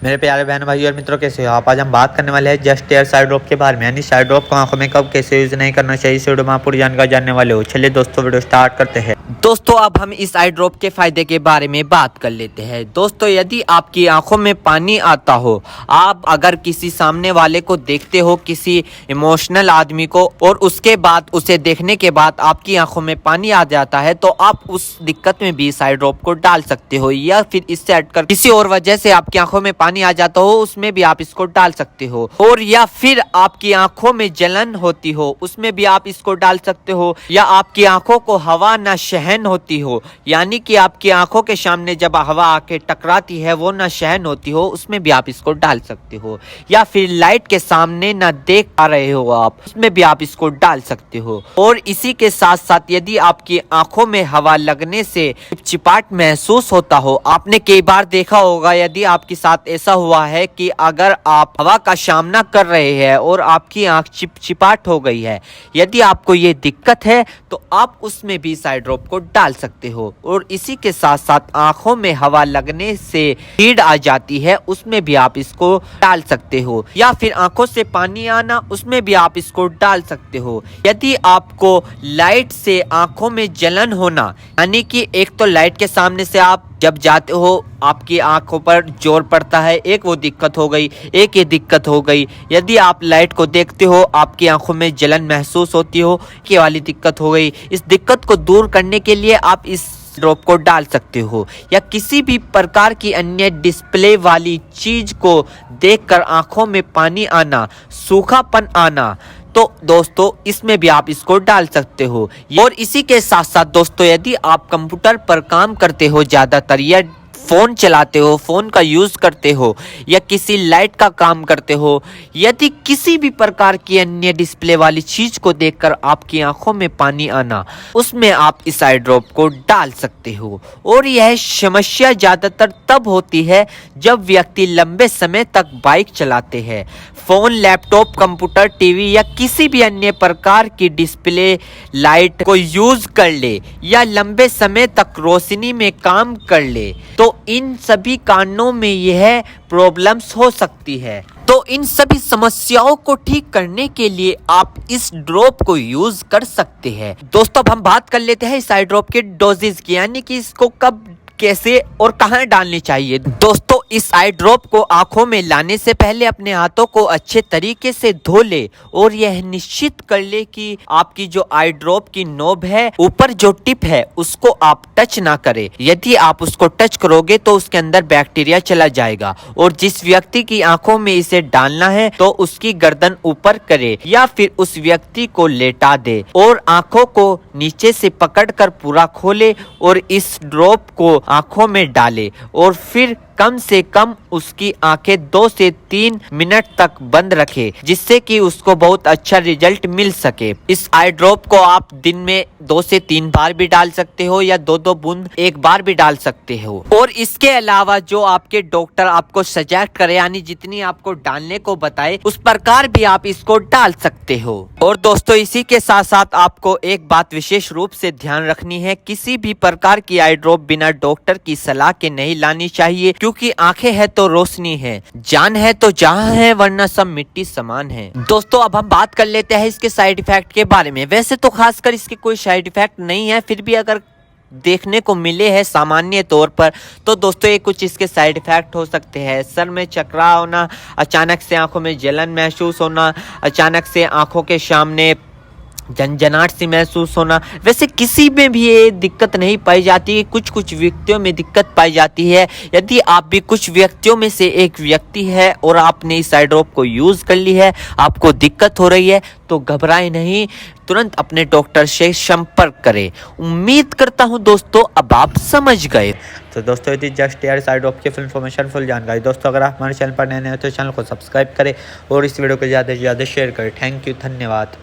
मेरे प्यारे बहन भाई और मित्रों, कैसे हो आप। आज हम बात करने वाले हैं जस्ट एयर साइड ड्रॉप के बारे में, यानी साइड ड्रॉप को आंखों में कब कैसे यूज नहीं करना चाहिए। इस वीडियो में आप पूरी जानकारी जानने वाले हो। चलिए दोस्तों वीडियो स्टार्ट करते हैं। दोस्तों अब हम इस आई ड्रॉप के फायदे के बारे में बात कर लेते हैं। दोस्तों यदि आपकी आंखों में पानी आता हो, आप अगर किसी सामने वाले को देखते हो, किसी इमोशनल आदमी को, और उसके बाद उसे देखने के बाद आपकी आंखों में पानी आ जाता है, तो आप उस दिक्कत में भी इस आई ड्रॉप को डाल सकते हो। या फिर इससे हटकर किसी और वजह से आपकी आंखों में पानी आ जाता हो, उसमें भी आप इसको डाल सकते हो। और या फिर आपकी आंखों में जलन होती हो, उसमें भी आप इसको डाल सकते हो। या आपकी आंखों को हवा न सहन होती हो, यानी कि आपकी आंखों के सामने जब हवा आके टकराती है वो न सहन होती हो, उसमें भी आप इसको डाल सकते हो। या फिर लाइट के सामने न देख पा रहे हो आप, उसमें भी आप इसको डाल सकते हो। और इसी के साथ साथ यदि आपकी आंखों में हवा लगने से चिपचिपाहट महसूस होता हो, आपने कई बार देखा होगा, यदि आपके साथ ऐसा हुआ है कि अगर आप हवा का सामना कर रहे हैं और आपकी आंख चिपचिपाहट हो गई है, यदि आपको ये दिक्कत है तो आप उसमें भी साइड ड्रॉप को डाल सकते हो। और इसी के साथ साथ आंखों में हवा लगने से भीड़ आ जाती है, उसमें भी आप इसको डाल सकते हो। या फिर आंखों से पानी आना, उसमें भी आप इसको डाल सकते हो। यदि आपको लाइट से आंखों में जलन होना, यानी कि एक तो लाइट के सामने से आप जब जाते हो आपकी आंखों पर जोर पड़ता है, एक वो दिक्कत हो गई, एक ये दिक्कत हो गई। यदि आप लाइट को देखते हो, आपकी आंखों में जलन महसूस होती हो, ये वाली दिक्कत हो गई। इस दिक्कत को दूर करने के लिए आप इस ड्रॉप को डाल सकते हो। या किसी भी प्रकार की अन्य डिस्प्ले वाली चीज को देखकर आंखों में पानी आना, सूखापन आना, तो दोस्तों इसमें भी आप इसको डाल सकते हो। और इसी के साथ साथ दोस्तों यदि आप कंप्यूटर पर काम करते हो ज्यादातर, या फोन चलाते हो, फोन का यूज करते हो, या किसी लाइट का काम करते हो, यदि किसी भी प्रकार की अन्य डिस्प्ले वाली चीज को देखकर आपकी आंखों में पानी आना, उसमें आप इस आई ड्रॉप को डाल सकते हो। और यह समस्या ज्यादातर तब होती है जब व्यक्ति लंबे समय तक बाइक चलाते हैं, फोन, लैपटॉप, कंप्यूटर, टीवी या किसी भी अन्य प्रकार की डिस्प्ले लाइट को यूज कर ले, या लंबे समय तक रोशनी में काम कर ले, तो इन सभी कारणों में यह प्रॉब्लम्स हो सकती है। तो इन सभी समस्याओं को ठीक करने के लिए आप इस ड्रॉप को यूज कर सकते हैं। दोस्तों अब हम बात कर लेते हैं इस आई ड्रॉप के डोजेज की, यानी कि इसको कब, कैसे और कहां डालनी चाहिए। दोस्तों इस आई ड्रॉप को आंखों में लाने से पहले अपने हाथों को अच्छे तरीके से धो ले, और यह निश्चित कर ले कि आपकी जो आई ड्रॉप की नोब है, ऊपर जो टिप है, उसको आप टच ना करें। यदि आप उसको टच करोगे तो उसके अंदर बैक्टीरिया चला जाएगा। और जिस व्यक्ति की आंखों में इसे डालना है तो उसकी गर्दन ऊपर करे, या फिर उस व्यक्ति को लेटा दे और आंखों को नीचे से पकड़कर पूरा खोले और इस ड्रॉप को आंखों में डाले, और फिर कम से कम उसकी आंखें 2 से 3 मिनट तक बंद रखे, जिससे कि उसको बहुत अच्छा रिजल्ट मिल सके। इस आई ड्रॉप को आप दिन में 2 से 3 बार भी डाल सकते हो, या 2-2 बूंद एक बार भी डाल सकते हो। और इसके अलावा जो आपके डॉक्टर आपको सजेस्ट करे, यानी जितनी आपको डालने को बताए, उस प्रकार भी आप इसको डाल सकते हो। और दोस्तों इसी के साथ साथ आपको एक बात विशेष रूप से ध्यान रखनी है, किसी भी प्रकार की आई ड्रॉप बिना डॉक्टर की सलाह के नहीं लानी चाहिए, क्योंकि आंखें है तो रोशनी है, जान है तो जहां है, वरना सब मिट्टी समान है। दोस्तों अब हम बात कर लेते हैं इसके साइड इफेक्ट के बारे में। वैसे तो खासकर इसके कोई साइड इफेक्ट नहीं है, फिर भी अगर देखने को मिले हैं सामान्य तौर पर, तो दोस्तों ये कुछ इसके साइड इफेक्ट हो सकते हैं। सर में चकराव होना, अचानक से आंखों में जलन महसूस होना, अचानक से आंखों के सामने झंझनाहट सी महसूस होना। वैसे किसी में भी ये दिक्कत नहीं पाई जाती, कुछ कुछ व्यक्तियों में दिक्कत पाई जाती है। यदि आप भी कुछ व्यक्तियों में से एक व्यक्ति है और आपने इस आई ड्रॉप को यूज कर ली है, आपको दिक्कत हो रही है, तो घबराए नहीं, तुरंत अपने डॉक्टर से संपर्क करें। उम्मीद करता हूं दोस्तों अब आप समझ गए। तो दोस्तों यदि जस्ट एयर साइड ड्रॉप की फुल इन्फॉर्मेशन, फुल जानकारी, दोस्तों अगर आप हमारे चैनल पर नए हैं तो चैनल को सब्सक्राइब करें और इस वीडियो को ज़्यादा से ज़्यादा शेयर करें। थैंक यू, धन्यवाद।